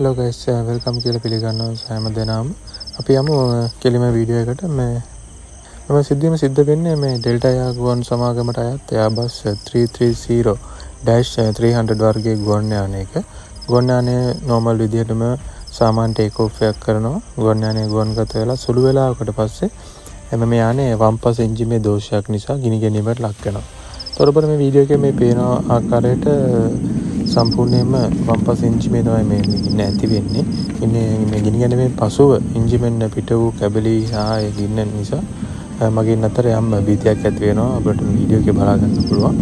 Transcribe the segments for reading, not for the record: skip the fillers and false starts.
hello guys, welcome කියලා පිළිගන්නවා සෑම දෙනාම. අපි යමු කෙලිම වීඩියෝ එකට. මම සිද්ධ වෙන්නේ මේ ඩෙල්ටා එයාර් ගුවන් සමාගමට අයත් Airbus 330-300 වර්ගයේ ගුවන් යානයක. ගුවන් යානය normal විදිහටම සාමාන්‍ය ටේක් ඔෆ් එකක් කරනවා. ගුවන් යානය ගුවන්ගත වෙලා සුළු වෙලාවකට පස්සේ මේ යානයේ වම්පස් එන්ජිමේ දෝෂයක් නිසා ගිනි ගැනීමට ලක් වෙනවා. තොරබර මේ වීඩියෝ එකේ මේ පේන ආකාරයට සම්පූර්ණයෙන්ම වම්පස් එන්ජිමේ තමයි මේ ගින්න ඇති වෙන්නේ. ඉන්නේ මේ ගිනි ගැනීමේ පසුව එන්ජිමෙන් පිට වූ කැබලි සහ ඒ ගින්න නිසා මගේ අතර යම් භීතියක් ඇති වෙනවා. අපිට වීඩියෝ එකේ බලා ගන්න පුළුවන්.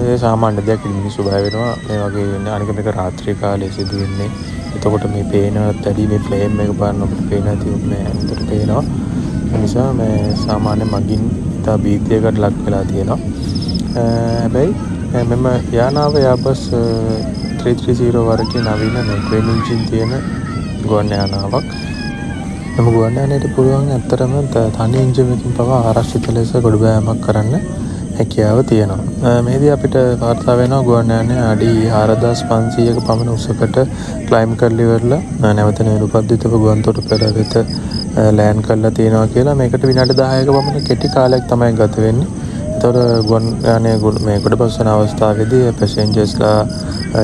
ඒ සාමාන්‍ය දෙයක් මිනිස්සු බය වෙනවා. මේ වගේ අනික මේක රාත්‍රී කාලයේ සිදු වෙන්නේ. එතකොට මේ පේනවත් ඇති මේ ෆ්ලේම් එක බලන්න අපිට පේන ඇති මේ අන්තර පේනවා. ඒ නිසා මේ සාමාන්‍ය මගින් ඉතා භීතියකට ලක් වෙලා තියෙනවා. හැබැයි මෙම යානාව Airbus 330 වර්ගයේ නවීන මේ ට්වෙන් එන්ජින් තියෙන ගුවන් යානාවක්. මෙම ගුවන් යානයට පුළුවන් ඇත්තටම තනි එන්ජින් එකකින් පවා ආරක්ෂිත ලෙස ගොඩබෑමක් කරන්න හැකියාව තියෙනවා. මේදී අපිට වාර්තා වෙනවා ගුවන් යානය අඩි 4500ක පමණ උසකට ක්ලයිම් කරලා ඉවරලා නැවත නිරුපද්දිතව ගුවන් තොටුපළ වෙත ලෑන්ඩ් කරලා තියෙනවා කියලා. මේකට විනාඩි 10ක පමණ කෙටි කාලයක් තමයි ගත වෙන්නේ. තොර ගුවන් යානය මේ ගොඩබස්වන අවස්ථාවේදී පැසෙන්ජර්ස්ලා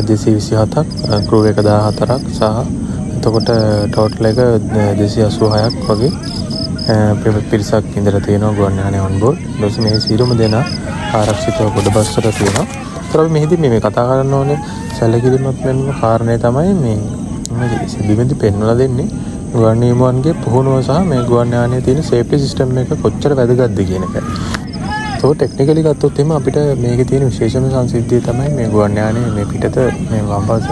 227ක්, ක්‍රූ එක 14ක් සහ එතකොට ටෝටල් එක 286ක් වගේ පිරිසක් ඉඳලා තියෙනවා ගුවන් යානයේ ඔන් බෝඩ්. ඊට පස්සේ මේ සියලුම දෙනා ආරක්ෂිතව ගොඩබස්වල තියෙනවා. ඒතර අපි මෙහිදී මේ කතා කරන්න ඕනේ සැලකිලිමත් වෙන කාරණේ තමයි මේ බිමෙන්දී පෙන්වලා දෙන්නේ ගුවන් නියමුවන්ගේ පුහුණුව සහ මේ ගුවන් යානයේ තියෙන සේෆ්ටි සිස්ටම් එක කොච්චර වැදගත්ද කියන එක. तो टेक्निकली ගත්තොත් එimhe අපිට මේකේ තියෙන විශේෂම සංසිද්ධිය තමයි මේ ගුවන් යානයේ මේ පිටත මේ වම්පස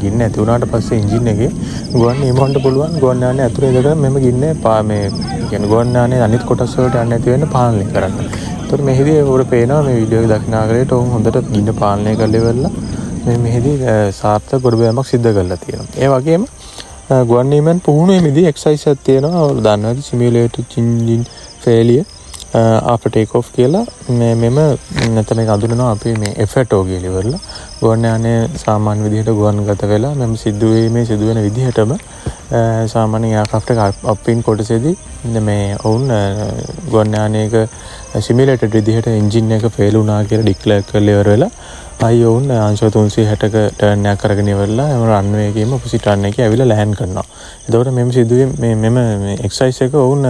ගින්න ඇති වුණාට පස්සේ එන්ජින් එකේ ගුවන් නියමුවන්ට පුළුවන් ගුවන් යානයේ ඇතුලේ ඉඳලා මෙම ගින්න මේ කියන්නේ ගුවන් යානයේ අනිත් කොටස් වලට යන්න නැති වෙන්න පාලනය කරන්න. ඒතකොට මෙහිදී ඔබට පේනවා මේ වීඩියෝ එක දකින ආකාරයට ඔවුන් හොඳට ගින්න පාලනය කරලා ඉවරලා මේ මෙහිදී සාර්ථක ගොඩබෑමක් සිදු කරලා තියෙනවා. ඒ වගේම ගුවන් නියමුවන් පුහුණුවේදී එක්සර්සයිස් එකක් තියෙනවා. ඔයාලා දන්නවද simulated engine failure after take off කියලා මෙම නැත්නම් මේක අඳුනනවා අපි මේ FATO කියලා ඉවරලා ගුවන් යානයේ සාමාන්‍ය විදිහට ගුවන්ගත වෙලා මෙම සිදුවෙන විදිහටම සාමාන්‍ය එයාක්‍රාෆ්ට් එක අප්ින් කොටසේදී මේ වුන් ගුවන් යානයක සිමියුලේටඩ් විදිහට එන්ජින් එක ෆේල් වුණා කියලා ඩික්ලෙයාර් කරලා ඉවර වෙලා ආයි වුන් අංශ 360ක ටර්න් එකක් කරගෙන ඉවරලා එම රන්වේ එකේම ඔපොසිට් රන් එකේ ඇවිල්ලා ලෑන්ඩ් කරනවා. එතකොට මෙම සිදුවේ මෙම එක්සර්සයිස් එක වුන්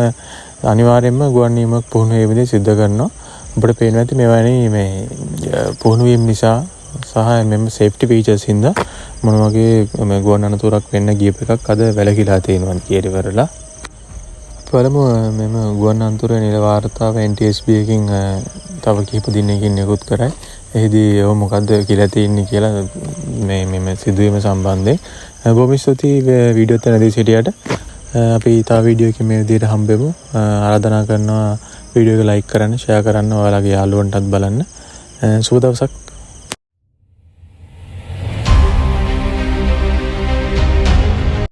අනිවාර්යයෙන්ම ගුවන් නියමුවක් පුහුණු වීමදී සිද්ධ කරනවා. අපිට පේනවා ඇති මේවැනි මේ පුහුණු වීම නිසා සහ මෙම සේෆ්ටි ෆීචර්ස් හින්දා මොන වගේ මේ ගුවන් අනතුරක් වෙන්න ගියප එකක් අද වැළකීලා තියෙනවා කියලා ඉවරලා. බලමු මෙම ගුවන් අනතුරේ නිල වාර්තාව NTSB එකකින් තව කිහිප දිනකින් නිකුත් කරයි. එහිදී ඔව් මොකද්ද කියලා තියෙන්නේ කියලා මේ සිදුවීම සම්බන්ධයෙන් බොහොම ස්තුතියි වීඩියෝ එක නැදී සිටියට. අපි තව වීඩියෝ එකකින් මේ විදිහට හම්බෙමු. ආරාධනා කරනවා වීඩියෝ එක ලයික් කරන්න, ෂෙයා කරන්න, ඔයාලගේ යාළුවන්ටත් බලන්න. සුබ දවසක්.